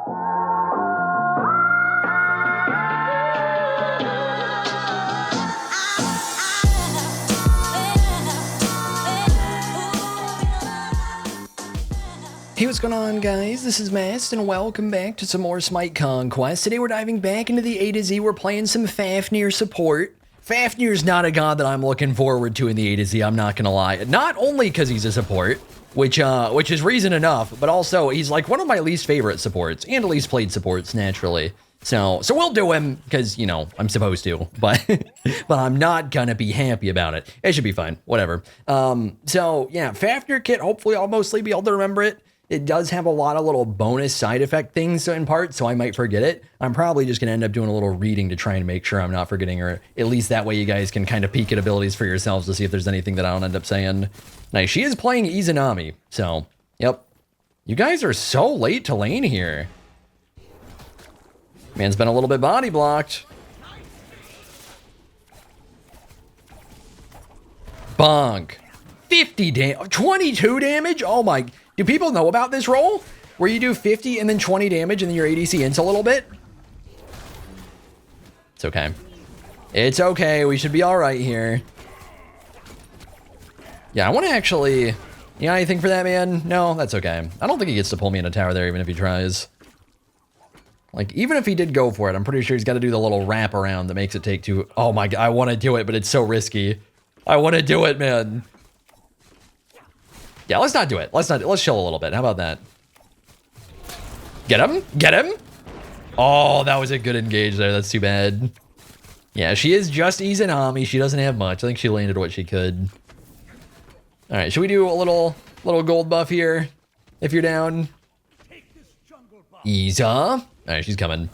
Hey, what's going on, guys? This is Mast, and welcome back to some more SMITE Conquest. Today we're diving back into the A to Z. We're playing some Fafnir support. Fafnir's not a god that I'm looking forward to in the A to Z, I'm not gonna lie. Not only because he's a support, which is reason enough, but also he's like one of my least favorite supports, and least played supports, naturally. So we'll do him, because, you know, I'm supposed to, but but I'm not gonna be happy about it. It should be fine, whatever. So, yeah, Fafnir kit, hopefully I'll mostly be able to remember it. It does have a lot of little bonus side effect things in part, so I might forget it. I'm probably just going to end up doing a little reading to try and make sure I'm not forgetting, or at least that way you guys can kind of peek at abilities for yourselves to see if there's anything that I don't end up saying. Nice, she is playing Izanami, so, yep. You guys are so late to lane here. Man's been a little bit body blocked. Bonk. 50 damage, 22 damage? Oh my... Do people know about this roll? Where you do 50 and then 20 damage and then your ADC ints a little bit? It's okay. It's okay. We should be all right here. Yeah, I want to actually... You got anything for that, man? No, that's okay. I don't think he gets to pull me in a tower there, even if he tries. Like, even if he did go for it, I'm pretty sure he's got to do the little wrap around that makes it take two... Oh my god, I want to do it, but it's so risky. I want to do it, man. Yeah, let's not do it. Let's chill a little bit. How about that? Get him. Get him. Oh, that was a good engage there. That's too bad. Yeah, she is just Izanami. She doesn't have much. I think she landed what she could. All right, should we do a little gold buff here? If you're down. Iza. All right, she's coming.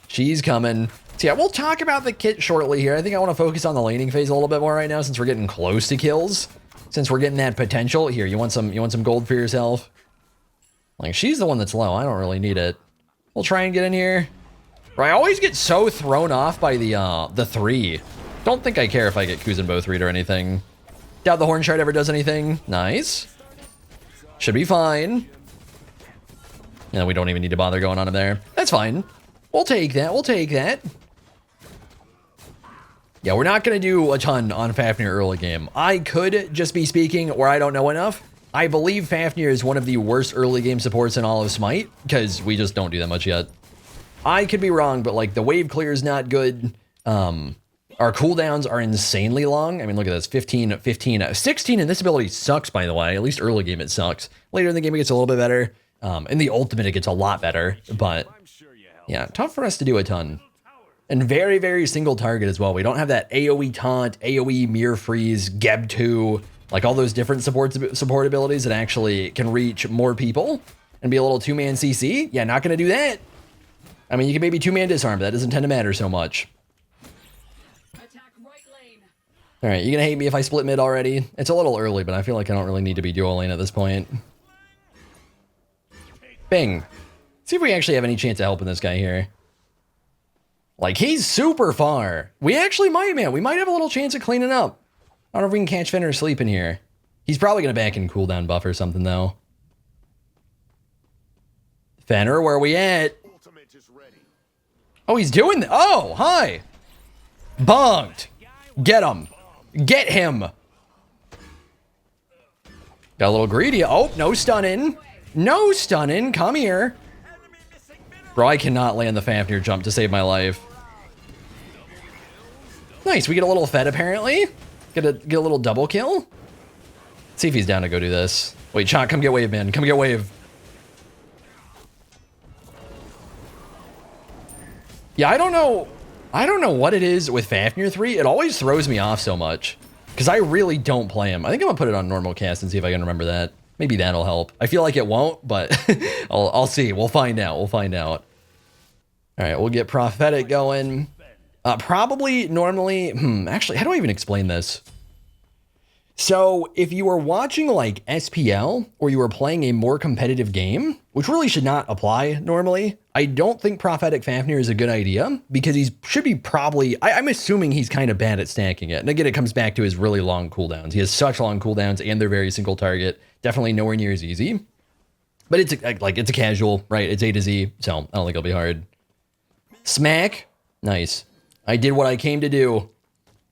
She's coming. So yeah, we'll talk about the kit shortly here. I think I want to focus on the laning phase a little bit more right now since we're getting close to kills. Since we're getting that potential. Here, you want some gold for yourself? Like, she's the one that's low. I don't really need it. We'll try and get in here. Bro, I always get so thrown off by the 3. Don't think I care if I get Kuzenbo 3'd or anything. Doubt the Horn Shard ever does anything. Nice. Should be fine. And we don't even need to bother going on him there. That's fine. We'll take that. We'll take that. Yeah, we're not going to do a ton on Fafnir early game. I could just be speaking where I don't know enough. I believe Fafnir is one of the worst early game supports in all of SMITE, because we just don't do that much yet. I could be wrong, but like the wave clear is not good. Our cooldowns are insanely long. I mean, look at this, 15, 15, 16, and this ability sucks, by the way. At least early game it sucks. Later in the game it gets a little bit better. In the ultimate it gets a lot better, but yeah, tough for us to do a ton. And very, very single target as well. We don't have that AoE taunt, AoE mirror freeze, Geb 2, like all those different support abilities that actually can reach more people and be a little 2-man CC. Yeah, not going to do that. I mean, you can maybe 2-man disarm, but that doesn't tend to matter so much. All right, you going to hate me if I split mid already? It's a little early, but I feel like I don't really need to be dual lane at this point. Bing. See if we actually have any chance of helping this guy here. Like, he's super far. We actually might, man. We might have a little chance of cleaning up. I don't know if we can catch Fafnir sleeping here. He's probably going to back in cooldown buff or something, though. Fafnir, where are we at? Oh, he's doing that. Oh, hi. Bonked. Get him. Get him. Got a little greedy. Oh, no stunning. No stunning. Come here. Bro, I cannot land the Fafnir jump to save my life. Nice, we get a little fed apparently. Get a little double kill. Let's see if he's down to go do this. Wait, Chonk, come get wave, man. Come get wave. Yeah, I don't know what it is with Fafnir 3. It always throws me off so much. Because I really don't play him. I think I'm gonna put it on normal cast and see if I can remember that. Maybe that'll help. I feel like it won't, but I'll see. We'll find out. We'll find out. All right, we'll get prophetic going. Probably normally, actually, how do I even explain this? So if you were watching like SPL or you were playing a more competitive game, which really should not apply normally, I don't think prophetic Fafnir is a good idea because he should be probably, I'm assuming he's kind of bad at stacking it. And again, it comes back to his really long cooldowns. He has such long cooldowns and they're very single target. Definitely nowhere near as easy. But it's it's a casual, right? It's A to Z, so I don't think it'll be hard. Smack. Nice. I did what I came to do. All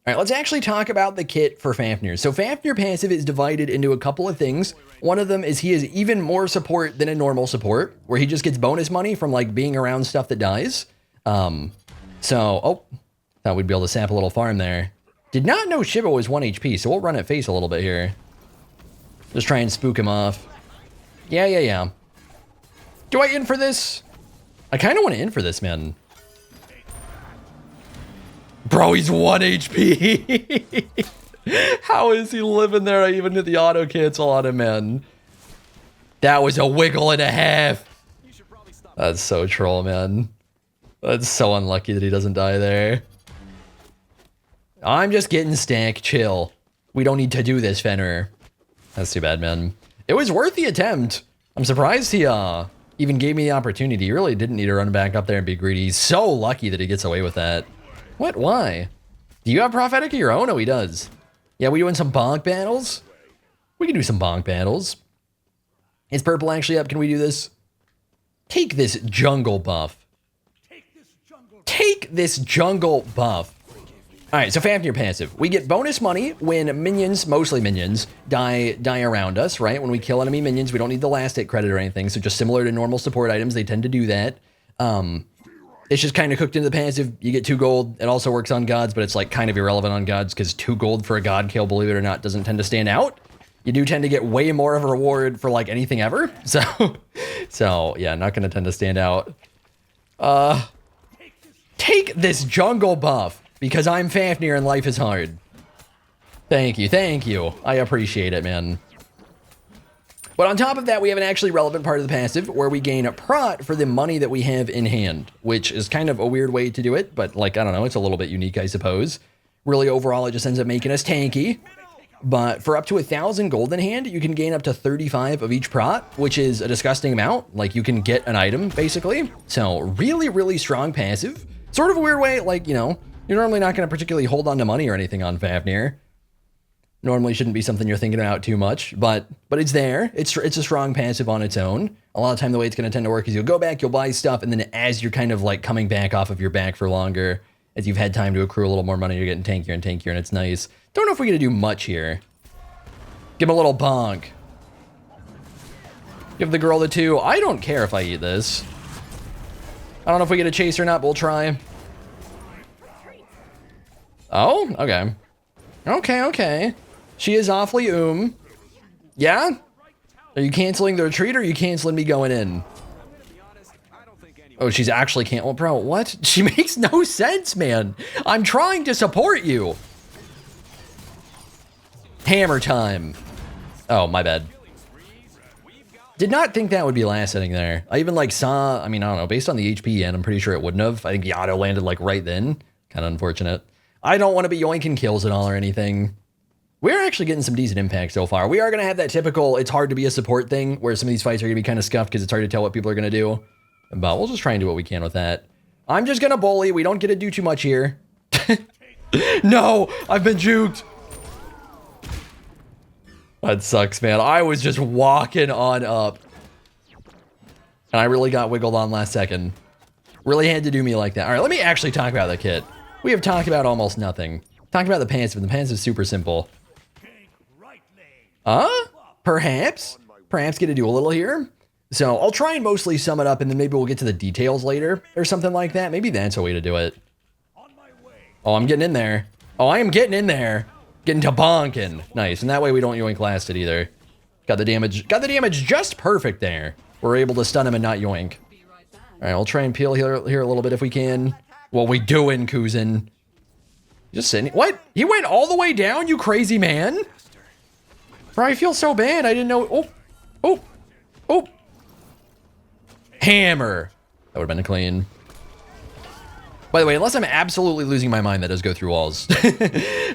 right, let's actually talk about the kit for Fafnir. So Fafnir passive is divided into a couple of things. One of them is he is even more support than a normal support, where he just gets bonus money from like being around stuff that dies. Oh, thought we'd be able to sap a little farm there. Did not know Shiva was 1 HP, so we'll run at face a little bit here. Just try and spook him off. Yeah. Do I in for this? I kind of want to in for this, man. Bro, he's 1 HP. How is he living there? I even did the auto cancel on him, man. That was a wiggle and a half. That's so troll, man. That's so unlucky that he doesn't die there. I'm just getting stack. Chill. We don't need to do this, Fenrir. That's too bad, man. It was worth the attempt. I'm surprised he even gave me the opportunity. He really didn't need to run back up there and be greedy. He's so lucky that he gets away with that. What? Why? Do you have prophetic of your own? Oh, he does. Yeah, we doing some bonk battles? We can do some bonk battles. Is purple actually up? Can we do this? Take this jungle buff. Take this jungle buff. All right, so Fafnir passive. We get bonus money when minions, mostly minions, die around us, right? When we kill enemy minions, we don't need the last hit credit or anything. So just similar to normal support items, they tend to do that. It's just kind of cooked into the passive. You get 2 gold. It also works on gods, but it's like kind of irrelevant on gods because 2 gold for a god kill, believe it or not, doesn't tend to stand out. You do tend to get way more of a reward for like anything ever. So yeah, not going to tend to stand out. Take this jungle buff. Because I'm Fafnir and life is hard. Thank you. I appreciate it, man. But on top of that, we have an actually relevant part of the passive where we gain a prot for the money that we have in hand, which is kind of a weird way to do it, but like, I don't know, it's a little bit unique, I suppose. Really, overall, it just ends up making us tanky. But for up to 1,000 gold in hand, you can gain up to 35 of each prot, which is a disgusting amount. Like, you can get an item, basically. So, really, really strong passive. Sort of a weird way, like, you know, you're normally not going to particularly hold on to money or anything on Fafnir. Normally shouldn't be something you're thinking about too much, but it's there. It's a strong passive on its own. A lot of time the way it's going to tend to work is you'll go back, you'll buy stuff, and then as you're kind of like coming back off of your back for longer, as you've had time to accrue a little more money, you're getting tankier and tankier, and it's nice. Don't know if we're going to do much here. Give him a little bonk. Give the girl the 2. I don't care if I eat this. I don't know if we get a chase or not, but we'll try. Oh, okay. Okay. She is awfully Yeah? Are you canceling the retreat or are you canceling me going in? Oh, she's actually can't. Well, bro, what? She makes no sense, man. I'm trying to support you. Hammer time. Oh, my bad. Did not think that would be last hitting there. I even like saw, I mean, I don't know, based on the HP and I'm pretty sure it wouldn't have. I think Yato landed like right then. Kind of unfortunate. I don't want to be yoinking kills at all or anything. We're actually getting some decent impact so far. We are going to have that typical, it's hard to be a support thing where some of these fights are going to be kind of scuffed because it's hard to tell what people are going to do. But we'll just try and do what we can with that. I'm just going to bully. We don't get to do too much here. No, I've been juked. That sucks, man. I was just walking on up. And I really got wiggled on last second. Really had to do me like that. All right, let me actually talk about the kit. We have talked about almost nothing. Talked about the passive, and the passive is super simple. Perhaps get to do a little here. So I'll try and mostly sum it up, and then maybe we'll get to the details later, or something like that. Maybe that's a way to do it. Oh, I'm getting in there. Oh, I am getting in there. Getting to bonking. Nice, and that way we don't yoink last it either. Got the damage just perfect there. We're able to stun him and not yoink. All right, we'll try and peel here a little bit if we can. What we doing, Kuzin? Just sitting. What? He went all the way down, you crazy man? Bro, I feel so bad. I didn't know. Oh. Hammer. That would have been a clean. By the way, unless I'm absolutely losing my mind, that does go through walls.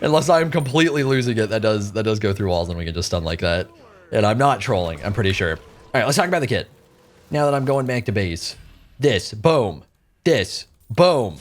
Unless I'm completely losing it, that does go through walls, and we can just stun like that. And I'm not trolling, I'm pretty sure. All right, let's talk about the kit. Now that I'm going back to base. This, boom. This, boom.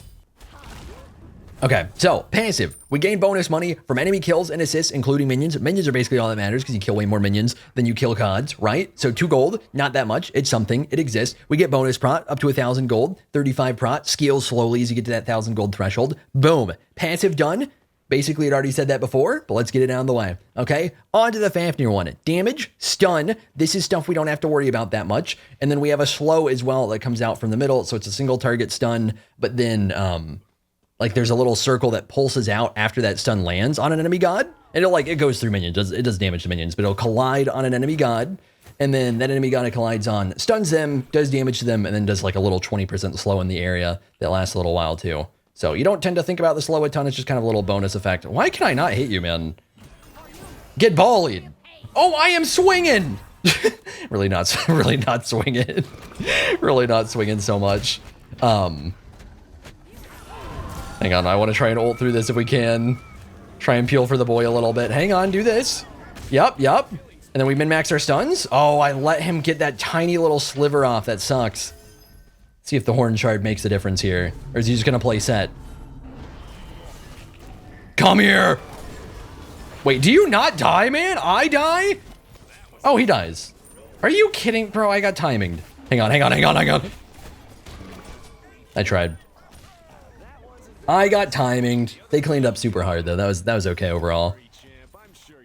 Okay, so passive. We gain bonus money from enemy kills and assists, including minions. Minions are basically all that matters because you kill way more minions than you kill CODs, right? So 2 gold, not that much. It's something. It exists. We get bonus prot up to 1,000 gold, 35 prot. Scales slowly as you get to that 1,000 gold threshold. Boom. Passive done. Basically, it already said that before, but let's get it out of the way. Okay, on to the Fafnir one. Damage, stun. This is stuff we don't have to worry about that much. And then we have a slow as well that comes out from the middle. So it's a single target stun, but then like there's a little circle that pulses out after that stun lands on an enemy god. And it goes through minions. It does damage to minions, but it'll collide on an enemy god. And then that enemy god it collides on, stuns them, does damage to them, and then does like a little 20% slow in the area that lasts a little while too. So you don't tend to think about the slow a ton. It's just kind of a little bonus effect. Why can I not hit you, man? Get bullied. Oh, I am swinging. really not swinging. really not swinging so much. Hang on, I want to try and ult through this if we can. Try and peel for the boy a little bit. Hang on, do this. Yep. And then we min-max our stuns. Oh, I let him get that tiny little sliver off. That sucks. See if the horn shard makes a difference here. Or is he just going to play set? Come here. Wait, do you not die, man? I die? Oh, he dies. Are you kidding? Bro, I got timinged. Hang on. I tried. I got timinged. They cleaned up super hard though. That was okay overall.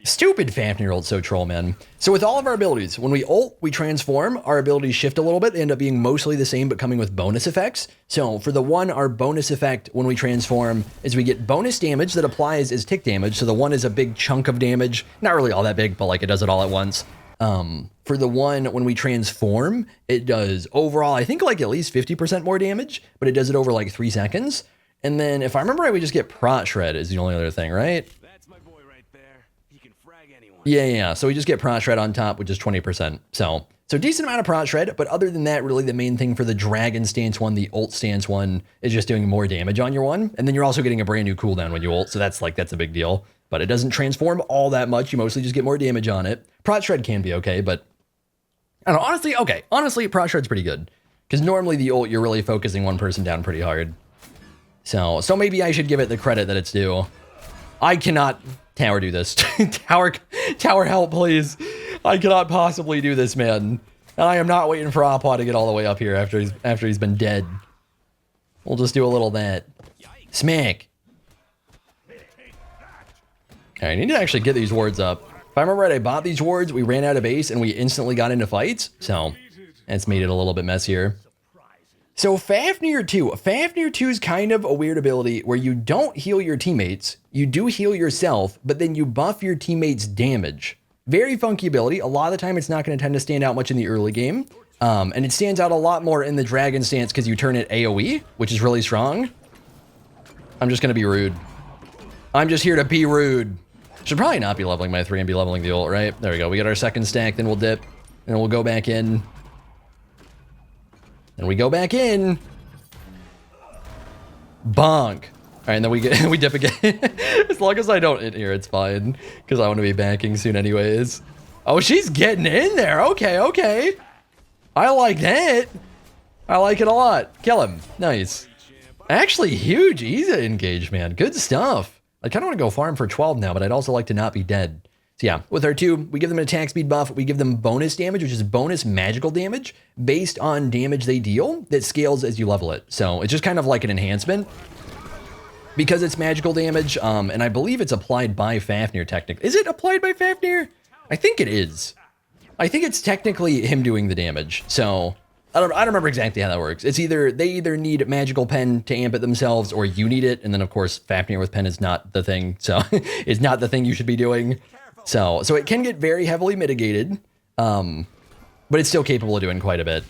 Stupid Fafnir ult so troll, man. So with all of our abilities, when we ult, we transform, our abilities shift a little bit. They end up being mostly the same, but coming with bonus effects. So for the one, our bonus effect when we transform is we get bonus damage that applies as tick damage. So the one is a big chunk of damage. Not really all that big, but like it does it all at once. For the one, when we transform, it does overall, I think like at least 50% more damage, but it does it over like 3 seconds. And then if I remember right, we just get prot shred is the only other thing, right? That's my boy right there. He can frag anyone. Yeah. So we just get prot shred on top, which is 20%. So decent amount of prot shred, but other than that, really the main thing for the dragon stance one, the ult stance one, is just doing more damage on your one. And then you're also getting a brand new cooldown when you ult. So that's a big deal. But it doesn't transform all that much. You mostly just get more damage on it. Prot shred can be okay, but I don't know. Honestly, prot shred's pretty good. Because normally the ult, you're really focusing one person down pretty hard. So maybe I should give it the credit that it's due. I cannot tower do this. tower help, please. I cannot possibly do this, man. And I am not waiting for Appa to get all the way up here after he's been dead. We'll just do a little that. Smack. All right, I need to actually get these wards up. If I remember right, I bought these wards, we ran out of base, and we instantly got into fights. So it's made it a little bit messier. So Fafnir 2. Fafnir 2 is kind of a weird ability where you don't heal your teammates, you do heal yourself, but then you buff your teammates' damage. Very funky ability. A lot of the time it's not going to tend to stand out much in the early game. And it stands out a lot more in the dragon stance because you turn it AoE, which is really strong. I'm just going to be rude. I'm just here to be rude. Should probably not be leveling my 3 and be leveling the ult, right? There we go. We get our second stack, then we'll dip, and we'll go back in. And we go back in. Bonk. All right, and then we dip again. As long as I don't hit here, it's fine. Because I want to be banking soon anyways. Oh, she's getting in there. Okay. I like that. I like it a lot. Kill him. Nice. Actually, huge easy engage, man. Good stuff. I kind of want to go farm for 12 now, but I'd also like to not be dead. So yeah, with our 2, we give them an attack speed buff. We give them bonus damage, which is bonus magical damage based on damage they deal that scales as you level it. So it's just kind of like an enhancement because it's magical damage. And I believe it's applied by Fafnir technically. Is it applied by Fafnir? I think it is. I think it's technically him doing the damage. So I don't remember exactly how that works. It's they either need magical pen to amp it themselves or you need it. And then of course, Fafnir with pen is not the thing. So it's not the thing you should be doing. So it can get very heavily mitigated, but it's still capable of doing quite a bit.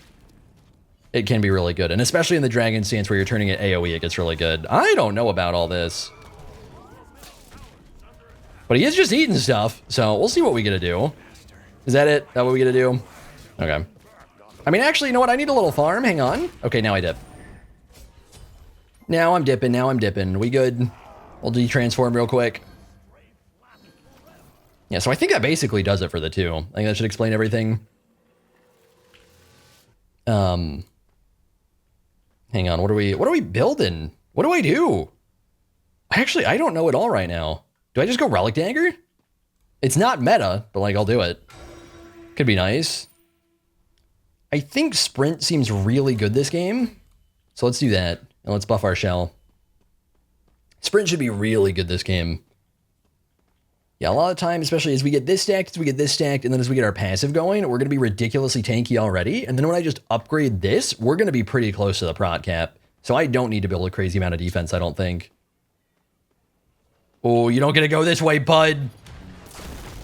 It can be really good, and especially in the dragon stance where you're turning it AoE, it gets really good. I don't know about all this. But he is just eating stuff, so we'll see what we get to do. Is that it? Is that what we get to do? Okay. I mean, actually, you know what? I need a little farm. Hang on. Okay, now I dip. Now I'm dipping. We good? We'll de-transform real quick. Yeah, so I think that basically does it for the 2. I think that should explain everything. Hang on, what are we building? What do I do? I don't know at all right now. Do I just go Relic Dagger? It's not meta, but like I'll do it. Could be nice. I think Sprint seems really good this game. So let's do that. And let's buff our shell. Sprint should be really good this game. Yeah, a lot of time, especially as we get this stacked, and then as we get our passive going, we're going to be ridiculously tanky already. And then when I just upgrade this, we're going to be pretty close to the prot cap. So I don't need to build a crazy amount of defense, I don't think. Oh, you don't get to go this way, bud.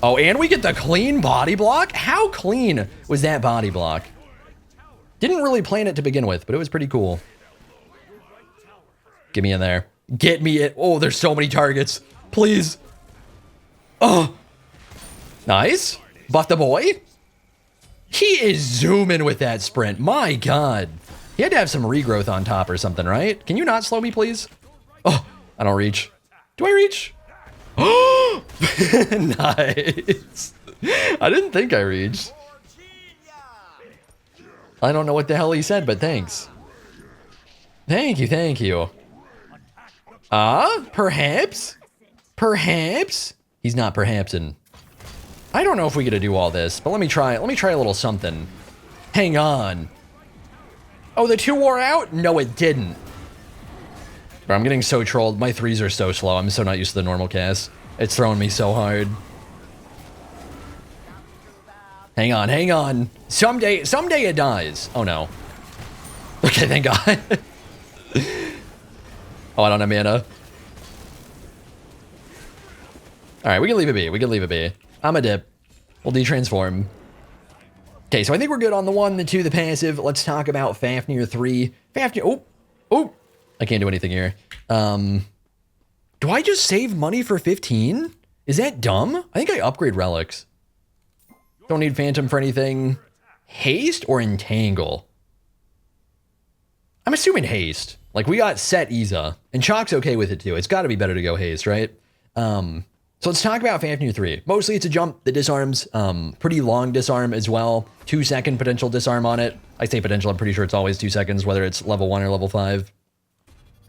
Oh, and we get the clean body block? How clean was that body block? Didn't really plan it to begin with, but it was pretty cool. Get me in there. Get me in. Oh, there's so many targets. Please. Oh. Nice. Buff the boy. He is zooming with that sprint. My God. He had to have some regrowth on top or something, right? Can you not slow me, please? Oh, I don't reach. Do I reach? Oh, nice. I didn't think I reached. I don't know what the hell he said, but thanks. Thank you, thank you. Perhaps? Perhaps? He's not perhapsing. I don't know if we get to do all this, but let me try a little something. Hang on. Oh, the 2 wore out? No, it didn't. Bro, I'm getting so trolled. My 3s are so slow. I'm so not used to the normal cast. It's throwing me so hard. Hang on, hang on. Someday it dies. Oh no. Okay, thank God. Oh, I don't have mana. Alright, we can leave it be. We can leave it be. I'm a dip. We'll de-transform. Okay, so I think we're good on the 1, the 2, the passive. Let's talk about Fafnir 3. Fafnir. Oh! Oh! I can't do anything here. Do I just save money for 15? Is that dumb? I think I upgrade relics. Don't need Phantom for anything. Haste or Entangle? I'm assuming Haste. Like, we got set Iza, and Chalk's okay with it too. It's got to be better to go Haste, right? So let's talk about Fafnir 3. Mostly it's a jump that disarms, pretty long disarm as well. 2-second potential disarm on it. I say potential, I'm pretty sure it's always 2 seconds, whether it's level 1 or level 5.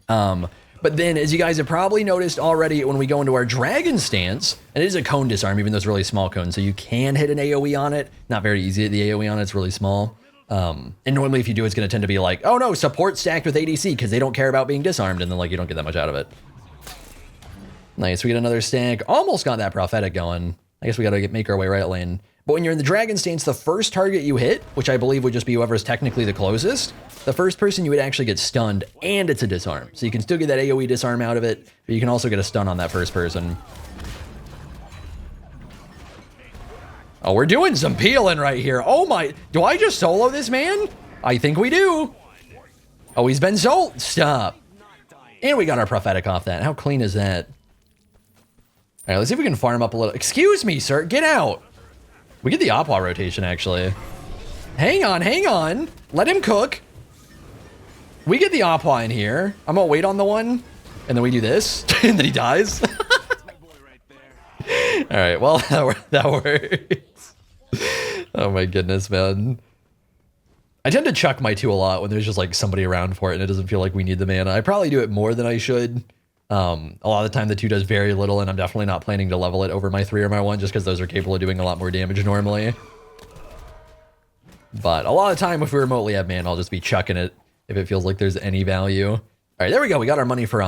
But then, as you guys have probably noticed already, when we go into our dragon stance, and it is a cone disarm, even though it's a really small cone, so you can hit an AoE on it. Not very easy to hit the AoE on it, it's really small. And normally if you do, it's going to tend to be like, oh no, support stacked with ADC, because they don't care about being disarmed, and then like you don't get that much out of it. Nice, we get another stack. Almost got that prophetic going. I guess we got to make our way right lane. But when you're in the dragon stance, the first target you hit, which I believe would just be whoever's technically the closest, the first person you would actually get stunned, and it's a disarm. So you can still get that AoE disarm out of it, but you can also get a stun on that first person. Oh, we're doing some peeling right here. Oh my, do I just solo this man? I think we do. Oh, he's been sold. Stop. And we got our prophetic off that. How clean is that? All right, let's see if we can farm up a little. Excuse me, sir. Get out. We get the Opwa rotation, actually. Hang on, hang on. Let him cook. We get the Opwa in here. I'm going to wait on the one. And then we do this. And then he dies. All right, well, that works. Oh, my goodness, man. I tend to chuck my 2 a lot when there's just, like, somebody around for it and it doesn't feel like we need the mana. I probably do it more than I should. A lot of the time the 2 does very little, and I'm definitely not planning to level it over my 3 or my 1 just because those are capable of doing a lot more damage normally. But a lot of the time, if we remotely have mana, I'll just be chucking it if it feels like there's any value. All right, there we go. We got our money for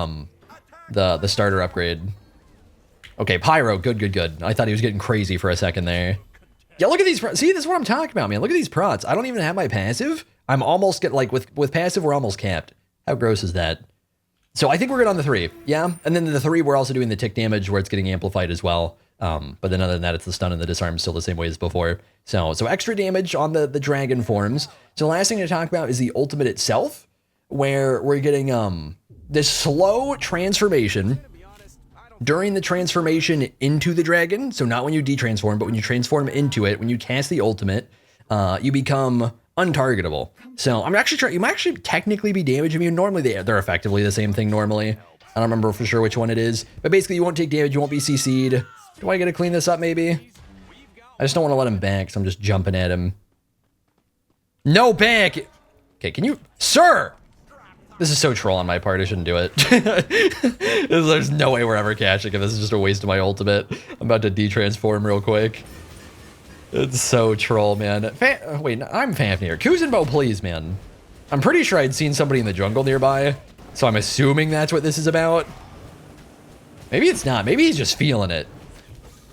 the starter upgrade. Okay, Pyro, good, good, good. I thought he was getting crazy for a second there. Yeah, look at these. See, this is what I'm talking about, man. Look at these prots. I don't even have my passive. I'm almost like with passive, we're almost capped. How gross is that? So I think we're good on the 3, yeah? And then the 3, we're also doing the tick damage where it's getting amplified as well. But then other than that, it's the stun and the disarm still the same way as before. So extra damage on the dragon forms. So the last thing to talk about is the ultimate itself, where we're getting this slow transformation during the transformation into the dragon. So not when you de-transform, but when you transform into it, when you cast the ultimate, you become untargetable. So I'm actually trying, you might actually technically be damage immune. Normally they're effectively the same thing normally. I don't remember for sure which one it is, but basically you won't take damage, you won't be CC'd. Do I get to clean this up maybe? I just don't want to let him back, so I'm just jumping at him. No back! Okay, can you, sir! This is so troll on my part. I shouldn't do it. There's no way we're ever cashing it. This is just a waste of my ultimate. I'm about to de-transform real quick. It's so troll, man. Wait, I'm Fafnir. Kuzenbo, please, man. I'm pretty sure I'd seen somebody in the jungle nearby, so I'm assuming that's what this is about. Maybe it's not. Maybe he's just feeling it.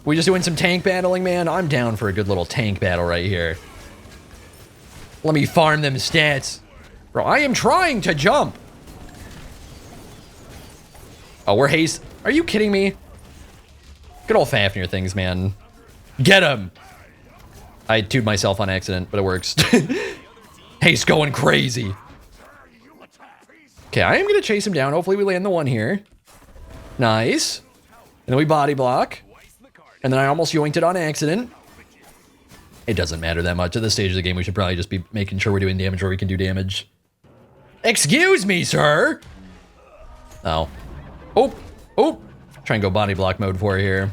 We just doing some tank battling, man? I'm down for a good little tank battle right here. Let me farm them stats. Bro, I am trying to jump. Oh, we're haste. Are you kidding me? Good old Fafnir things, man. Get him. I toed myself on accident, but it works. Haste going crazy. Okay, I am going to chase him down. Hopefully we land the one here. Nice. And then we body block. And then I almost yoinked it on accident. It doesn't matter that much. At this stage of the game, we should probably just be making sure we're doing damage where we can do damage. Excuse me, sir. Oh. Oh. Oh. Try and go body block mode for here.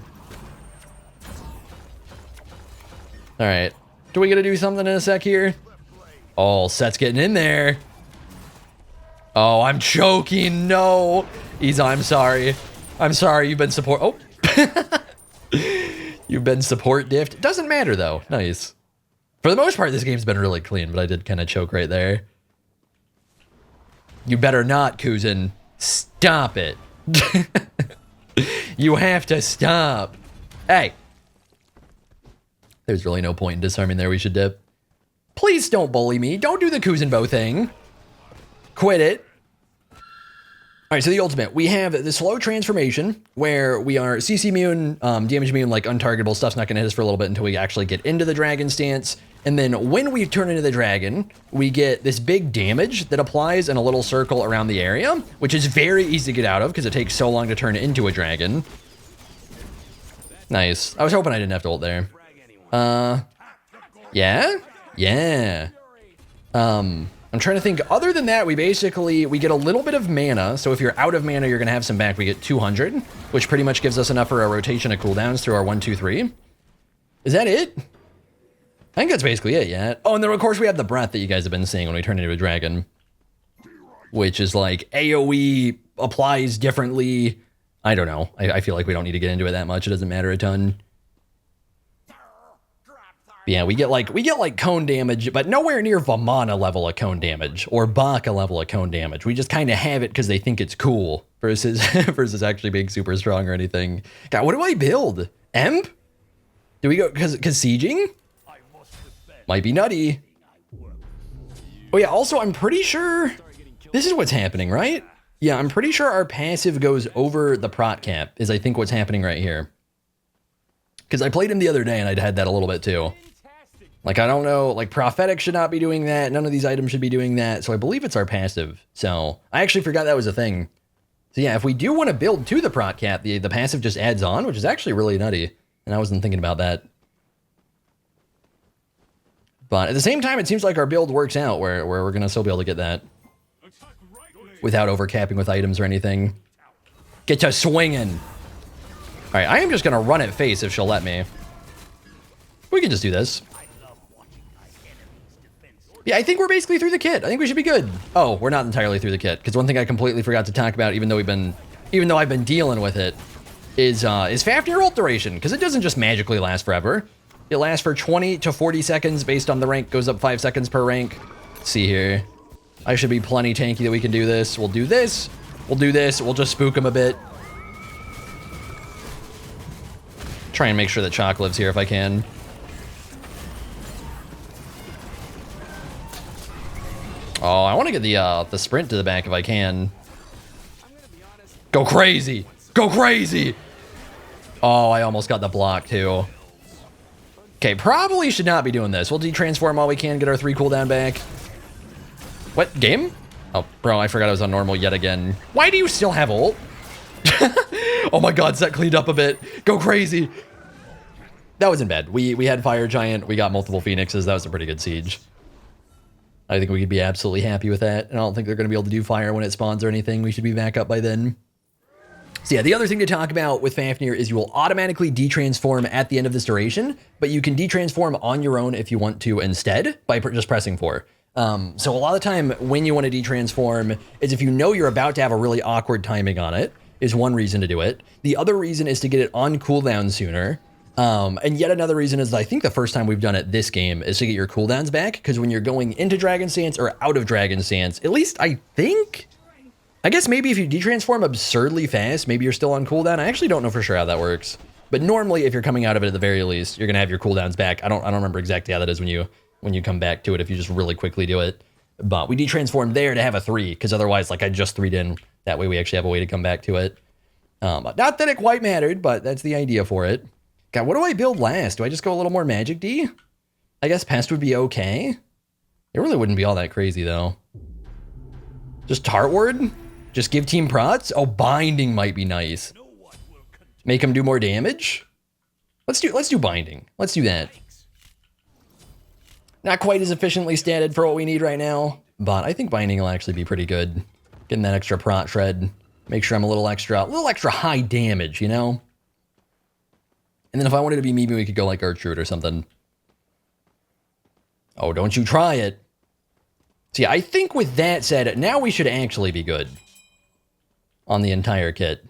All right. Do we gotta do something in a sec here? Oh, Set's getting in there. Oh, I'm choking. No. Isa, I'm sorry. I'm sorry. You've been support. Oh. You've been support diffed. Doesn't matter, though. Nice. For the most part, this game's been really clean, but I did kind of choke right there. You better not, Kuzen. Stop it. You have to stop. Hey. There's really no point in disarming there. We should dip. Please don't bully me. Don't do the Kuzenbo thing. Quit it. All right, so the ultimate. We have the slow transformation where we are CC immune, damage immune, like untargetable stuff's not going to hit us for a little bit until we actually get into the dragon stance. And then when we turn into the dragon, we get this big damage that applies in a little circle around the area, which is very easy to get out of because it takes so long to turn into a dragon. Nice. I was hoping I didn't have to ult there. Yeah? Yeah. I'm trying to think. Other than that, we get a little bit of mana. So if you're out of mana, you're going to have some back. We get 200, which pretty much gives us enough for a rotation of cooldowns through our 1, 2, 3. Is that it? I think that's basically it, yeah. Oh, and then of course we have the breath that you guys have been seeing when we turn into a dragon, which is like AoE applies differently. I don't know. I feel like we don't need to get into it that much. It doesn't matter a ton. Yeah, we get like cone damage, but nowhere near Vamana level of cone damage or Baka level of cone damage. We just kind of have it because they think it's cool versus versus actually being super strong or anything. God, what do I build? Emp? Do we go because sieging? Might be nutty. Oh yeah, also I'm pretty sure this is what's happening, right? Yeah, I'm pretty sure our passive goes over the prot cap is I think what's happening right here. Because I played him the other day and I'd had that a little bit too. Like, I don't know, like prophetic should not be doing that. None of these items should be doing that. So I believe it's our passive. So I actually forgot that was a thing. So yeah, if we do want to build to the prot cap, the passive just adds on, which is actually really nutty. And I wasn't thinking about that. But at the same time, it seems like our build works out where we're going to still be able to get that without overcapping with items or anything. Get to swinging. All right, I am just going to run at face if she'll let me. We can just do this. Yeah, I think we're basically through the kit. I think we should be good. Oh, we're not entirely through the kit because one thing I completely forgot to talk about, even though I've been dealing with it, is Fafnir ult duration, because it doesn't just magically last forever. It lasts for 20 to 40 seconds based on the rank, goes up 5 seconds per rank. Let's see here. I should be plenty tanky that we can do this. We'll do this. We'll do this. We'll just spook him a bit. Try and make sure that Chalk lives here if I can. Oh, I want to get the sprint to the back if I can. Go crazy! Go crazy! Oh, I almost got the block too. Okay, probably should not be doing this. We'll de-transform while we can, get our 3 cooldown back. What, game? Oh, bro, I forgot I was on normal yet again. Why do you still have ult? Oh my god, Set cleaned up a bit. Go crazy! That wasn't bad. We had Fire Giant, we got multiple Phoenixes, that was a pretty good siege. I think we could be absolutely happy with that. And I don't think they're going to be able to do fire when it spawns or anything. We should be back up by then. So yeah, the other thing to talk about with Fafnir is you will automatically de-transform at the end of this duration, but you can de-transform on your own if you want to instead by just pressing 4. So a lot of the time when you want to detransform is if you know you're about to have a really awkward timing on it, is one reason to do it. The other reason is to get it on cooldown sooner. And yet another reason is I think the first time we've done it this game is to get your cooldowns back, because when you're going into Dragon Stance or out of Dragon Stance, at least I think, I guess maybe if you detransform absurdly fast, maybe you're still on cooldown. I actually don't know for sure how that works. But normally if you're coming out of it at the very least, you're gonna have your cooldowns back. I don't remember exactly how that is when you come back to it, if you just really quickly do it. But we detransformed there to have a 3, because otherwise like I just 3'd in. That way we actually have a way to come back to it. Not that it quite mattered, but that's the idea for it. God, what do I build last? Do I just go a little more Magic D? I guess Pest would be okay. It really wouldn't be all that crazy though. Just Tartward? Just give team prots? Oh, Binding might be nice. Make him do more damage? Let's do Binding. Let's do that. Not quite as efficiently statted for what we need right now, but I think Binding will actually be pretty good. Getting that extra prot shred. Make sure I'm a little extra high damage, you know? And then if I wanted to be Mimi, we could go like Gertrude or something. Oh, don't you try it. See, I think with that said, now we should actually be good on the entire kit.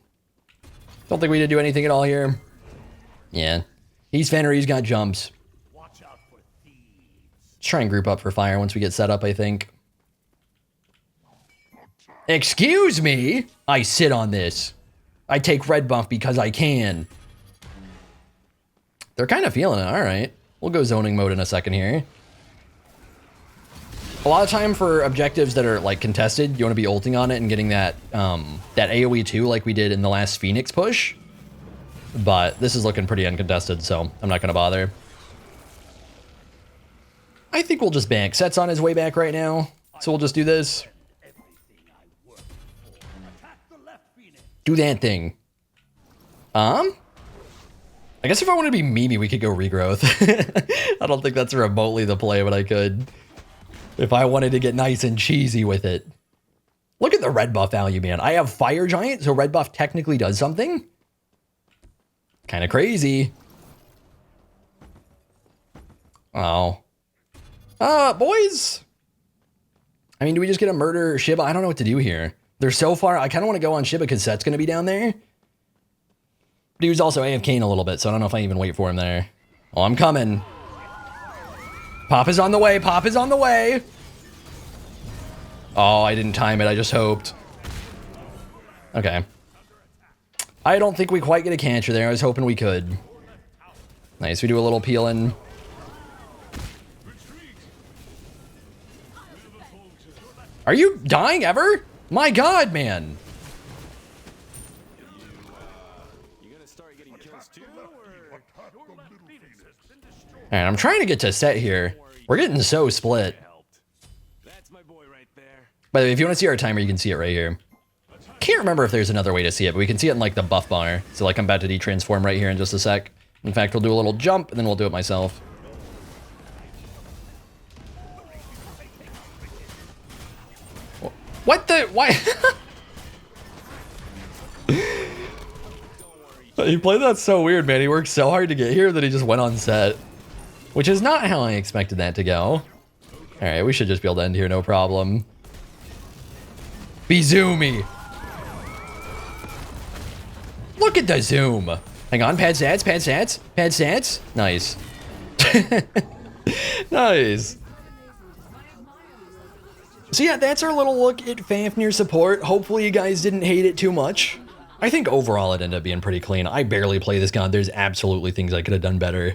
Don't think we need to do anything at all here. Yeah. He's Fafnir, he's got jumps. Let's try and group up for fire once we get set up, I think. Excuse me? I sit on this. I take red buff because I can. They're kind of feeling it. All right. We'll go zoning mode in a second here. A lot of time for objectives that are like contested, you want to be ulting on it and getting that that AoE 2 like we did in the last Phoenix push. But this is looking pretty uncontested, so I'm not going to bother. I think we'll just bank. Set's on his way back right now, so we'll just do this. Do that thing. I guess if I want to be Mimi, we could go Regrowth. I don't think that's remotely the play, but I could. If I wanted to get nice and cheesy with it. Look at the red buff value, man. I have Fire Giant, so red buff technically does something. Kind of crazy. Oh. Boys. I mean, do we just get a murder Shiba? I don't know what to do here. They're so far. I kind of want to go on Shiba because Set's going to be down there. But he was also AFKing a little bit, so I don't know if I even wait for him there. Oh, I'm coming. Pop is on the way. Pop is on the way. Oh, I didn't time it. I just hoped. Okay. I don't think we quite get a catcher there. I was hoping we could. Nice. We do a little peeling. Are you dying ever? My God, man. Alright, I'm trying to get to Set here. We're getting so split. By the way, if you want to see our timer, you can see it right here. Can't remember if there's another way to see it, but we can see it in like the buff bar. So like I'm about to detransform right here in just a sec. In fact, we'll do a little jump and then we'll do it myself. What the? Why? He played that so weird, man. He worked so hard to get here that he just went on Set. Which is not how I expected that to go. Alright, we should just be able to end here, no problem. Be zoomy. Look at the zoom. Hang on, pad stats, pad stats, pad stats. Nice. Nice. So yeah, that's our little look at Fafnir support. Hopefully you guys didn't hate it too much. I think overall it ended up being pretty clean. I barely play this god. There's absolutely things I could have done better.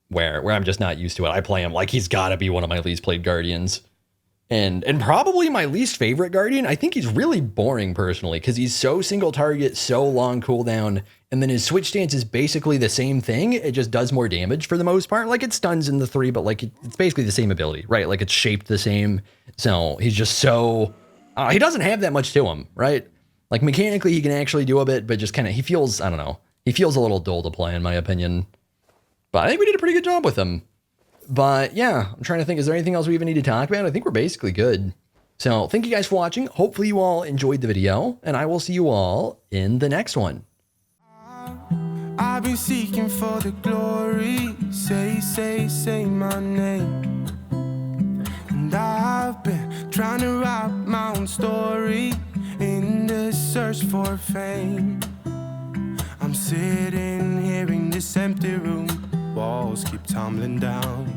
Where I'm just not used to it. I play him like he's got to be one of my least played Guardians. And probably my least favorite Guardian. I think he's really boring personally because he's so single target, so long cooldown, and then his switch stance is basically the same thing. It just does more damage for the most part. Like it stuns in the 3, but like it's basically the same ability, right? Like it's shaped the same. So he's just so, he doesn't have that much to him, right? Like mechanically he can actually do a bit, but just kind of, he feels, I don't know. He feels a little dull to play in my opinion. But I think we did a pretty good job with him. But yeah, I'm trying to think, is there anything else we even need to talk about? I think we're basically good. So thank you guys for watching. Hopefully you all enjoyed the video, and I will see you all in the next one. I've been seeking for the glory. Say my name. trying to write my own story in the search for fame. I'm sitting here in this empty room, walls keep tumbling down.